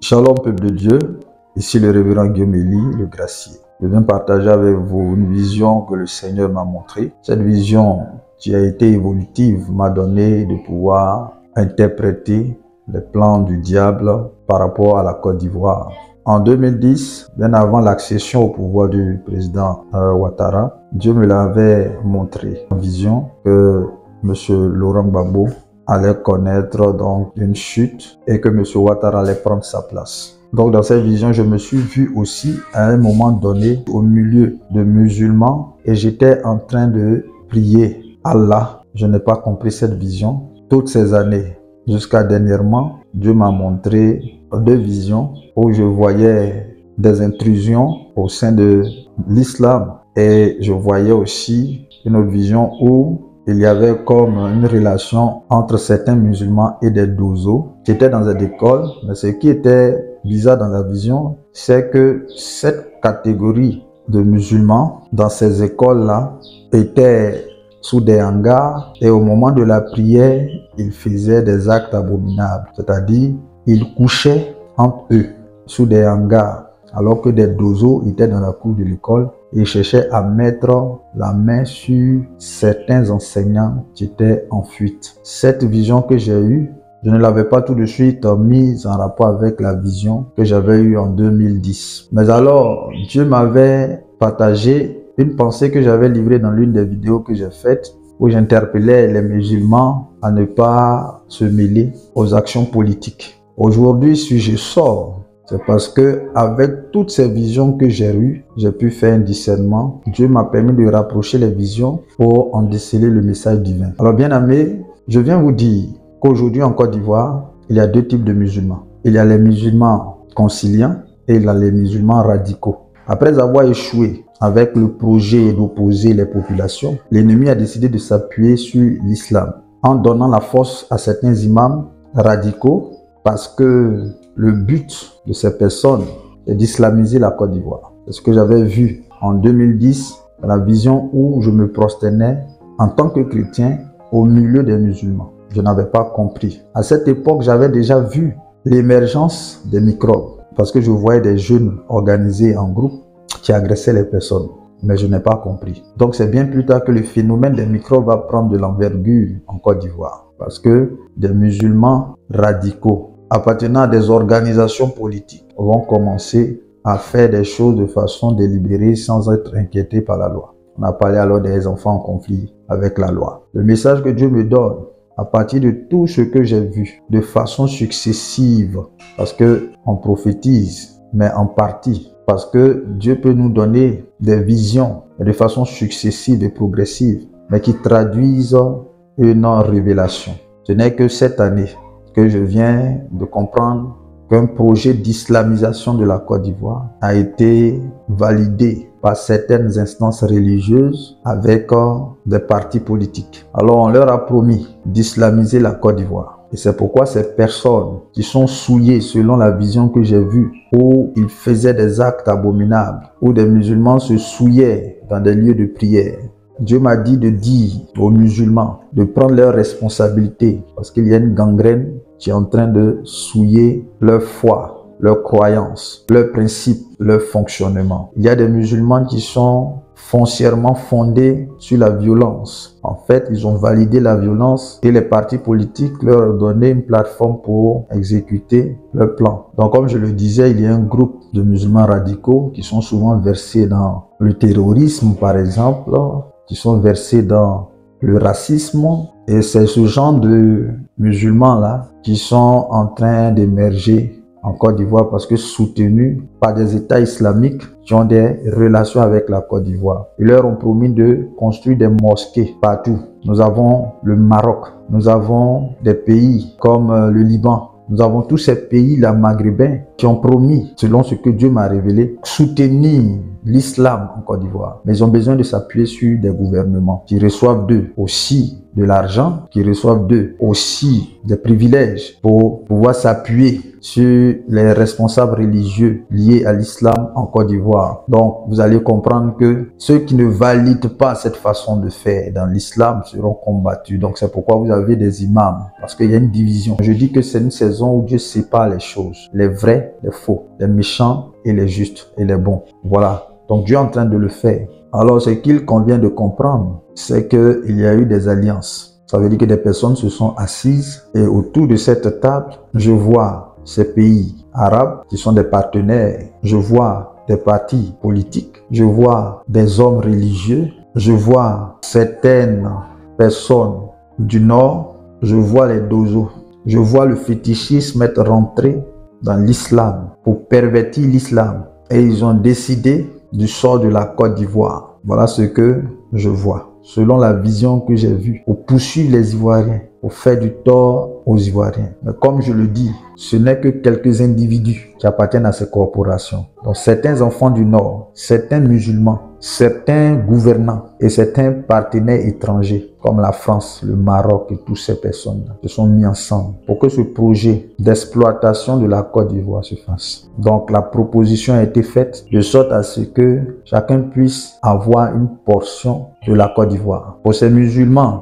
Shalom peuple de Dieu, ici le révérend Guillaume Elie, le gracier. Je viens partager avec vous une vision que le Seigneur m'a montrée. Cette vision qui a été évolutive m'a donné de pouvoir interpréter les plans du diable par rapport à la Côte d'Ivoire. En 2010, bien avant l'accession au pouvoir du président Ouattara, Dieu me l'avait montré en vision que M. Laurent Gbagbo allait connaître donc une chute et que M. Ouattara allait prendre sa place. Donc dans cette vision, je me suis vu aussi à un moment donné au milieu de musulmans et j'étais en train de prier Allah. Je n'ai pas compris cette vision toutes ces années. Jusqu'à dernièrement, Dieu m'a montré deux visions où je voyais des intrusions au sein de l'islam et je voyais aussi une autre vision où il y avait comme une relation entre certains musulmans et des dozos qui étaient dans cette école. Mais ce qui était bizarre dans la vision, c'est que cette catégorie de musulmans dans ces écoles-là étaient sous des hangars et au moment de la prière, ils faisaient des actes abominables. C'est-à-dire, ils couchaient entre eux sous des hangars alors que des dozos étaient dans la cour de l'école et cherchaient à mettre la main sur certains enseignants qui étaient en fuite. Cette vision que j'ai eue, je ne l'avais pas tout de suite mise en rapport avec la vision que j'avais eue en 2010. Mais alors, Dieu m'avait partagé une pensée que j'avais livrée dans l'une des vidéos que j'ai faites où j'interpellais les musulmans à ne pas se mêler aux actions politiques. Aujourd'hui, si je sors, c'est parce que avec toutes ces visions que j'ai eues, j'ai pu faire un discernement. Dieu m'a permis de rapprocher les visions pour en déceler le message divin. Alors bien aimés, je viens vous dire qu'aujourd'hui en Côte d'Ivoire, il y a deux types de musulmans. Il y a les musulmans conciliants et il y a les musulmans radicaux. Après avoir échoué avec le projet d'opposer les populations, l'ennemi a décidé de s'appuyer sur l'islam en donnant la force à certains imams radicaux parce que le but de ces personnes est d'islamiser la Côte d'Ivoire. C'est ce que j'avais vu en 2010 dans la vision où je me prosternais en tant que chrétien au milieu des musulmans. Je n'avais pas compris. À cette époque, j'avais déjà vu l'émergence des microbes parce que je voyais des jeunes organisés en groupe qui agressaient les personnes. Mais je n'ai pas compris. Donc c'est bien plus tard que le phénomène des microbes va prendre de l'envergure en Côte d'Ivoire. Parce que des musulmans radicaux appartenant à des organisations politiques vont commencer à faire des choses de façon délibérée sans être inquiétés par la loi. On a parlé alors des enfants en conflit avec la loi. Le message que Dieu me donne à partir de tout ce que j'ai vu de façon successive, parce qu'on prophétise, mais en partie, parce que Dieu peut nous donner des visions de façon successive et progressive, mais qui traduisent une révélation. Ce n'est que cette année que je viens de comprendre qu'un projet d'islamisation de la Côte d'Ivoire a été validé par certaines instances religieuses avec des partis politiques. Alors on leur a promis d'islamiser la Côte d'Ivoire. Et c'est pourquoi ces personnes qui sont souillées selon la vision que j'ai vue, où ils faisaient des actes abominables, où des musulmans se souillaient dans des lieux de prière, Dieu m'a dit de dire aux musulmans de prendre leurs responsabilités parce qu'il y a une gangrène qui est en train de souiller leur foi, leurs croyances, leurs principes, leur fonctionnement. Il y a des musulmans qui sont foncièrement fondés sur la violence. En fait, ils ont validé la violence et les partis politiques leur ont donné une plateforme pour exécuter leur plan. Donc, comme je le disais, il y a un groupe de musulmans radicaux qui sont souvent versés dans le terrorisme, par exemple, qui sont versés dans le racisme. Et c'est ce genre de musulmans-là qui sont en train d'émerger en Côte d'Ivoire parce que soutenus par des États islamiques qui ont des relations avec la Côte d'Ivoire. Ils leur ont promis de construire des mosquées partout. Nous avons le Maroc, nous avons des pays comme le Liban. Nous avons tous ces pays-là maghrébins qui ont promis, selon ce que Dieu m'a révélé, soutenir l'islam en Côte d'Ivoire. Mais ils ont besoin de s'appuyer sur des gouvernements qui reçoivent d'eux aussi de l'argent, qui reçoivent d'eux aussi des privilèges pour pouvoir s'appuyer sur les responsables religieux liés à l'islam en Côte d'Ivoire. Donc, vous allez comprendre que ceux qui ne valident pas cette façon de faire dans l'islam seront combattus. Donc, c'est pourquoi vous avez des imams, parce qu'il y a une division. Je dis que c'est une saison maison où Dieu sépare les choses, les vrais, les faux, les méchants et les justes et les bons. Voilà. Donc Dieu est en train de le faire. Alors ce qu'il convient de comprendre, c'est qu'il y a eu des alliances. Ça veut dire que des personnes se sont assises et autour de cette table, je vois ces pays arabes qui sont des partenaires. Je vois des partis politiques. Je vois des hommes religieux. Je vois certaines personnes du Nord. Je vois les dozos. Je vois le fétichisme être rentré dans l'islam pour pervertir l'islam. Et ils ont décidé du sort de la Côte d'Ivoire. Voilà ce que je vois. Selon la vision que j'ai vue, pour poursuivre les Ivoiriens, pour faire du tort aux Ivoiriens. Mais comme je le dis, ce n'est que quelques individus qui appartiennent à ces corporations. Donc certains enfants du Nord, certains musulmans, certains gouvernants et certains partenaires étrangers comme la France, le Maroc et toutes ces personnes se sont mis ensemble pour que ce projet d'exploitation de la Côte d'Ivoire se fasse. Donc la proposition a été faite de sorte à ce que chacun puisse avoir une portion de la Côte d'Ivoire. Pour ces musulmans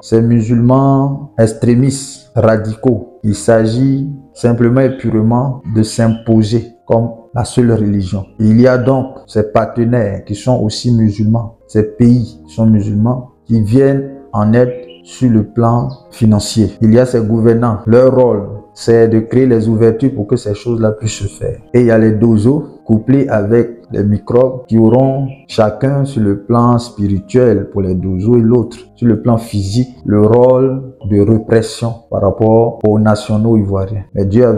extrémistes, radicaux, il s'agit simplement et purement de s'imposer comme la seule religion. Il y a donc ces partenaires qui sont aussi musulmans, ces pays qui sont musulmans, qui viennent en aide sur le plan financier. Il y a ces gouvernants, leur rôle, c'est de créer les ouvertures pour que ces choses-là puissent se faire. Et il y a les dozos couplés avec les microbes qui auront chacun sur le plan spirituel pour les dozos et l'autre sur le plan physique le rôle de répression par rapport aux nationaux ivoiriens. Mais Dieu a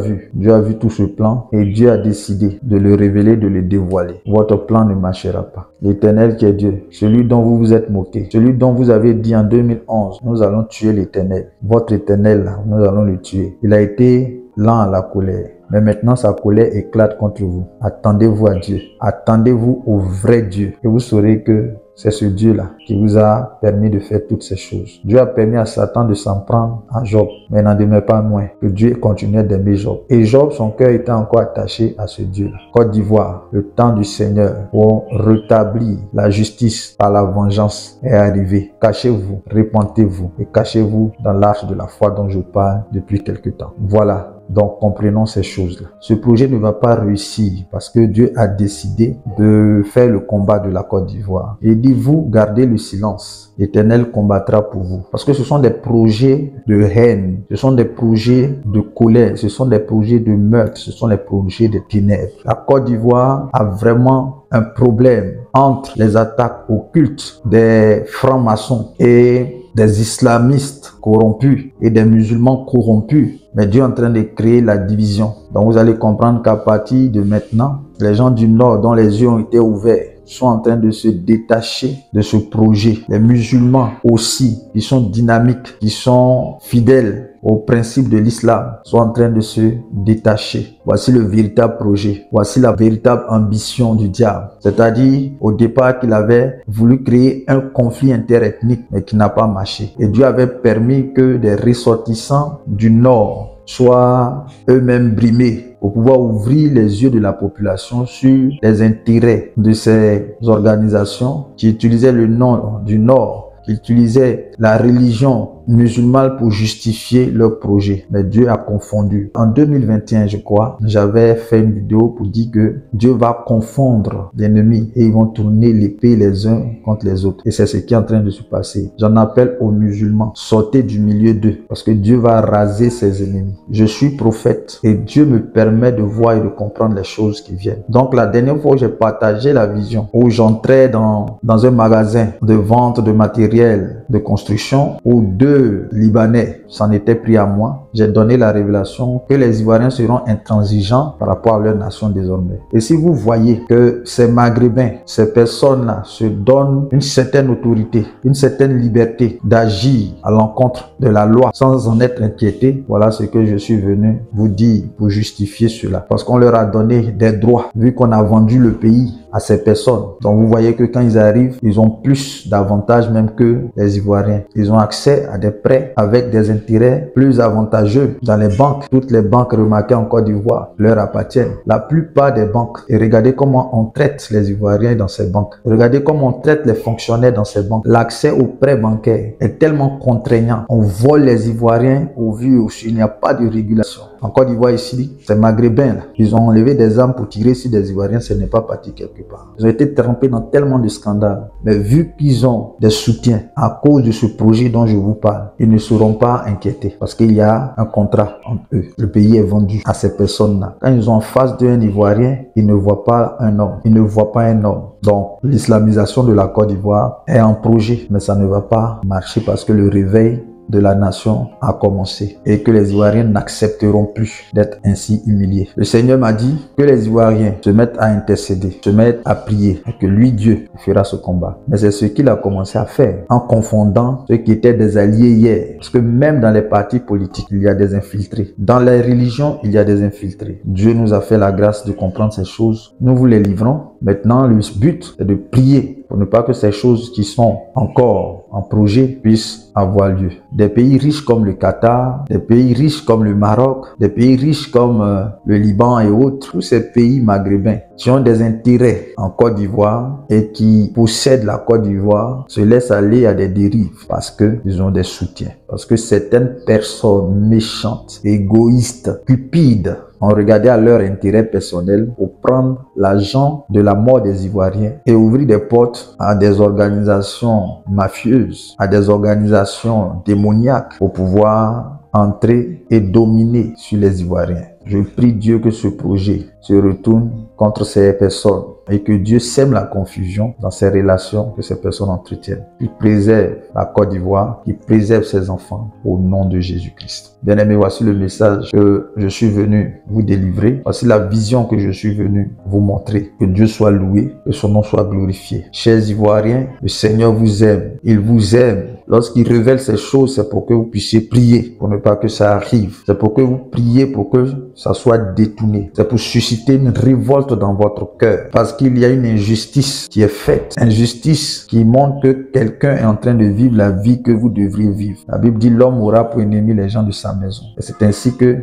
vu tout ce plan et Dieu a décidé de le révéler, de le dévoiler. Votre plan ne marchera pas. L'Éternel qui est Dieu, celui dont vous vous êtes moqué, celui dont vous avez dit en 2011, nous allons tuer l'Éternel. Votre Éternel, là, nous allons le tuer. Il a été lent à la colère. Mais maintenant, sa colère éclate contre vous. Attendez-vous à Dieu. Attendez-vous au vrai Dieu. Et vous saurez que c'est ce Dieu-là qui vous a permis de faire toutes ces choses. Dieu a permis à Satan de s'en prendre à Job. Mais n'en demeure pas moins que Dieu continuait d'aimer Job. Et Job, son cœur était encore attaché à ce Dieu-là. Côte d'Ivoire, le temps du Seigneur pour rétablir la justice par la vengeance est arrivé. Cachez-vous, repentez-vous et cachez-vous dans l'arche de la foi dont je parle depuis quelque temps. Voilà. Donc, comprenons ces choses-là. Ce projet ne va pas réussir parce que Dieu a décidé de faire le combat de la Côte d'Ivoire. Il dit, vous, gardez le silence. L'Éternel combattra pour vous. Parce que ce sont des projets de haine, ce sont des projets de colère, ce sont des projets de meurtre, ce sont des projets de ténèbres. La Côte d'Ivoire a vraiment un problème entre les attaques occultes des francs-maçons et des islamistes corrompus et des musulmans corrompus. Mais Dieu est en train de créer la division. Donc vous allez comprendre qu'à partir de maintenant, les gens du Nord dont les yeux ont été ouverts sont en train de se détacher de ce projet. Les musulmans aussi, qui sont dynamiques, qui sont fidèles aux principes de l'islam, sont en train de se détacher. Voici le véritable projet. Voici la véritable ambition du diable. C'est-à-dire, au départ, qu'il avait voulu créer un conflit interethnique, mais qui n'a pas marché. Et Dieu avait permis que des ressortissants du Nord soient eux-mêmes brimés pour pouvoir ouvrir les yeux de la population sur les intérêts de ces organisations qui utilisaient le nom du Nord, qui utilisaient la religion musulmane pour justifier leur projet. Mais Dieu a confondu. En 2021, je crois, j'avais fait une vidéo pour dire que Dieu va confondre l'ennemi et ils vont tourner l'épée les uns contre les autres. Et c'est ce qui est en train de se passer. J'en appelle aux musulmans, sortez du milieu d'eux parce que Dieu va raser ses ennemis. Je suis prophète et Dieu me permet de voir et de comprendre les choses qui viennent. Donc la dernière fois où j'ai partagé la vision, où j'entrais dans un magasin de vente de matériel de construction, où deux Libanais s'en étaient pris à moi, j'ai donné la révélation que les Ivoiriens seront intransigeants par rapport à leur nation désormais. Et si vous voyez que ces Maghrébins, ces personnes-là se donnent une certaine autorité, une certaine liberté d'agir à l'encontre de la loi sans en être inquiétés, voilà ce que je suis venu vous dire pour justifier cela. Parce qu'on leur a donné des droits, vu qu'on a vendu le pays à ces personnes. Donc vous voyez que quand ils arrivent, ils ont plus d'avantages même que les Ivoiriens. Ils ont accès à des prêts avec des intérêts plus avantageux dans les banques. Toutes les banques remarquées en Côte d'Ivoire leur appartiennent. La plupart des banques. Et regardez comment on traite les Ivoiriens dans ces banques. Regardez comment on traite les fonctionnaires dans ces banques. L'accès aux prêts bancaires est tellement contraignant. On vole les Ivoiriens au vu et au su. Il n'y a pas de régulation. En Côte d'Ivoire ici, c'est maghrébin là. Ils ont enlevé des armes pour tirer sur des Ivoiriens, ce n'est pas parti quelque part. Ils ont été trempés dans tellement de scandales. Mais vu qu'ils ont des soutiens à cause de ce projet dont je vous parle, ils ne seront pas inquiétés parce qu'il y a un contrat entre eux. Le pays est vendu à ces personnes-là. Quand ils ont en face d'un Ivoirien, ils ne voient pas un homme. Ils ne voient pas un homme. Donc, l'islamisation de la Côte d'Ivoire est un projet, mais ça ne va pas marcher parce que le réveil de la nation a commencé et que les Ivoiriens n'accepteront plus d'être ainsi humiliés. Le Seigneur m'a dit que les Ivoiriens se mettent à intercéder, se mettent à prier et que lui, Dieu, fera ce combat. Mais c'est ce qu'il a commencé à faire en confondant ceux qui étaient des alliés hier. Parce que même dans les partis politiques, il y a des infiltrés. Dans les religions, il y a des infiltrés. Dieu nous a fait la grâce de comprendre ces choses. Nous vous les livrons. Maintenant, le but est de prier pour ne pas que ces choses qui sont encore en projet puissent avoir lieu. Des pays riches comme le Qatar, des pays riches comme le Maroc, des pays riches comme le Liban et autres, tous ces pays maghrébins qui ont des intérêts en Côte d'Ivoire et qui possèdent la Côte d'Ivoire se laissent aller à des dérives parce qu'ils ont des soutiens. Parce que certaines personnes méchantes, égoïstes, cupides, ont regardé à leur intérêt personnel pour prendre l'argent de la mort des Ivoiriens et ouvrir des portes à des organisations mafieuses, à des organisations démoniaques pour pouvoir entrer et dominer sur les Ivoiriens. Je prie Dieu que ce projet se retourne contre ces personnes et que Dieu sème la confusion dans ces relations que ces personnes entretiennent. Qu'il préserve la Côte d'Ivoire, qu'il préserve ses enfants au nom de Jésus-Christ. Bien-aimés, voici le message que je suis venu vous délivrer. Voici la vision que je suis venu vous montrer. Que Dieu soit loué, que son nom soit glorifié. Chers Ivoiriens, le Seigneur vous aime. Il vous aime. Lorsqu'il révèle ces choses, c'est pour que vous puissiez prier, pour ne pas que ça arrive. C'est pour que vous priez pour que ça soit détourné. C'est pour susciter une révolte dans votre cœur. Parce qu'il y a une injustice qui est faite. Injustice qui montre que quelqu'un est en train de vivre la vie que vous devriez vivre. La Bible dit l'homme aura pour ennemi les gens de sa maison. Et c'est ainsi que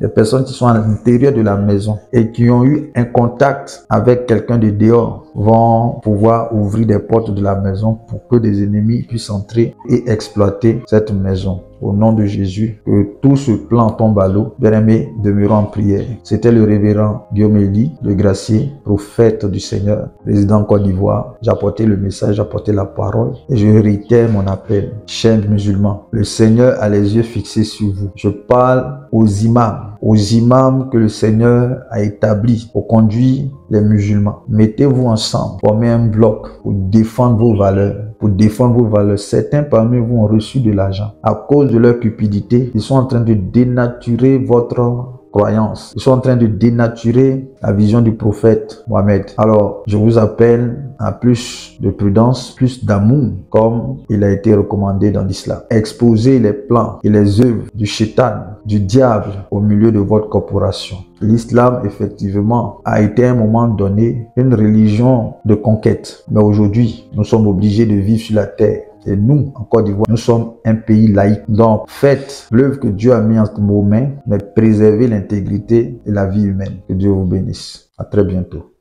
des personnes qui sont à l'intérieur de la maison et qui ont eu un contact avec quelqu'un de dehors vont pouvoir ouvrir des portes de la maison pour que des ennemis puissent entrer et exploiter cette maison. Au nom de Jésus, que tout ce plan tombe à l'eau. Bien-aimés, demeurons en prière. C'était le révérend Guillaume Elie, le gracier, prophète du Seigneur, résident en Côte d'Ivoire. J'apportais le message, j'apportais la parole et je réitère mon appel. Chers musulmans, le Seigneur a les yeux fixés sur vous. Je parle aux imams que le Seigneur a établis pour conduire les musulmans. Mettez-vous ensemble, formez un bloc pour défendre vos valeurs. Certains parmi vous ont reçu de l'argent. À cause de leur cupidité, ils sont en train de dénaturer votre croyance. Ils sont en train de dénaturer la vision du prophète Mohammed. Alors, je vous appelle à plus de prudence, plus d'amour, comme il a été recommandé dans l'islam. Exposez les plans et les œuvres du shaitan, du diable au milieu de votre corporation. L'islam, effectivement, a été à un moment donné une religion de conquête. Mais aujourd'hui, nous sommes obligés de vivre sur la terre. Et nous, en Côte d'Ivoire, nous sommes un pays laïque. Donc, faites l'œuvre que Dieu a mis entre vos mains, mais préservez l'intégrité et la vie humaine. Que Dieu vous bénisse. À très bientôt.